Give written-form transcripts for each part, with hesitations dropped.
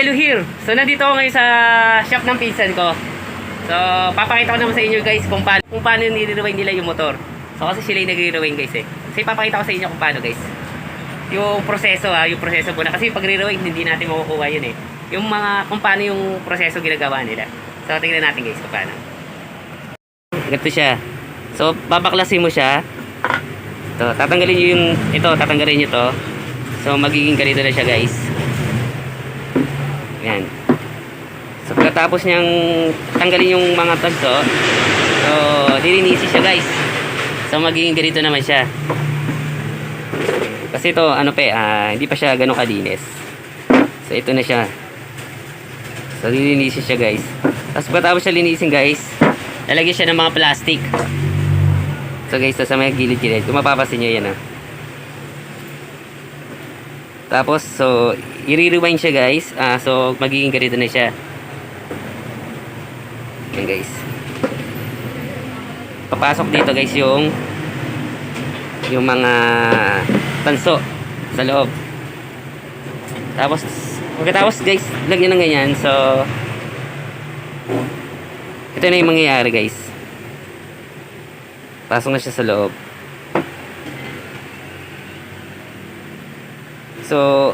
Yellow here. So nandito ako ngayon sa shop ng pinsan ko. So papakita ko naman sa inyo guys kung paano nire-rewind nila yung motor. So kasi sila yung nagre-rewind guys eh. So ipapakita ko sa inyo kung paano guys. Yung proseso yung proseso muna. Kasi pag re-rewind hindi natin makukuha yun eh. Yung mga kung paano yung proseso ginagawa nila. So tingnan natin guys kung paano. Ganito siya. So babaklasin mo siya. Ito, tatanggalin nyo yung tatanggalin nyo to. So magiging ganito na siya guys. Yan. So pagkatapos niyang tanggalin yung mga tanso, so lilinisin siya guys. So magiging ganito naman siya. Kasi ito hindi pa siya ganun kalinis. So ito na siya. So lilinisin siya guys. Tapos pagkatapos siya linisin guys, lalagyan siya ng mga plastic. So guys, sa mga gilid-gilid, kung mapapasin nyo yan Tapos so i-rewind siya guys. So magiging ganito na siya. Yan guys. Papasok dito guys yung mga tanso sa loob. Tapos pagkatapos guys, lagyan ng ganyan. So ito na yung mangyayari guys. Pasok na siya sa loob. So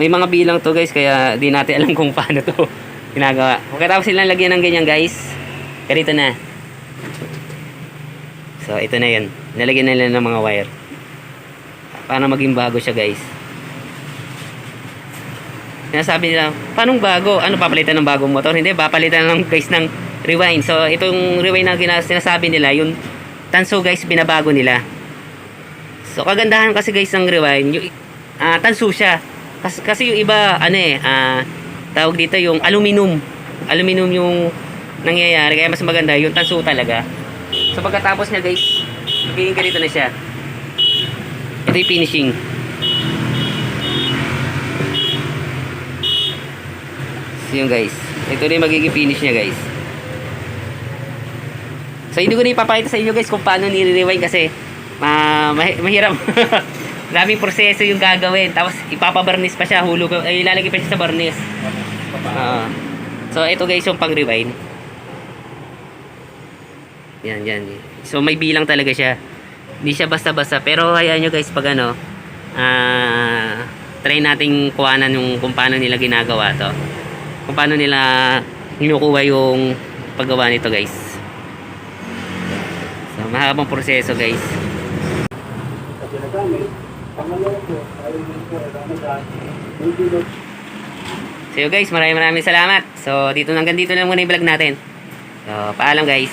may mga bilang to guys, kaya di natin alam kung paano to ginagawa. Pagkatapos silang lagyan ng ganyan guys, ganito na. So ito na yun, nalagyan na nila ng mga wire para maging bago siya guys. Sinasabi nila, paanong bago? Ano, papalitan ng bagong motor? Hindi, papalitan lang guys ng rewind. So itong rewind na sinasabi nila, yung tanso guys, binabago nila. So kagandahan kasi guys ng rewind, yung tanso siya. Kasi yung iba tawag dito yung aluminum yung nangyayari, kaya mas maganda yung tanso talaga. So pagkatapos niya guys, magiging ganito na siya. Ito yung finishing. So yun guys, ito na yung magiging finish niya guys. So hindi ko na ipapakita sa inyo guys kung paano nire-rewind kasi mahirap. Daming proseso yung gagawin. Tapos ipapabarnis pa siya, ilalagay pa siya sa barnis. So ito guys yung pang rewind. Yan. So may bilang talaga siya. Hindi siya basta-basta. Pero hayaan nyo guys pag try nating kuhanan yung kung paano nila ginagawa to. Kung paano nila kinukuha yung paggawa nito guys. So mahabang proseso guys. So guys, maraming salamat. So hanggang dito lang muna yung vlog natin. So paalam guys.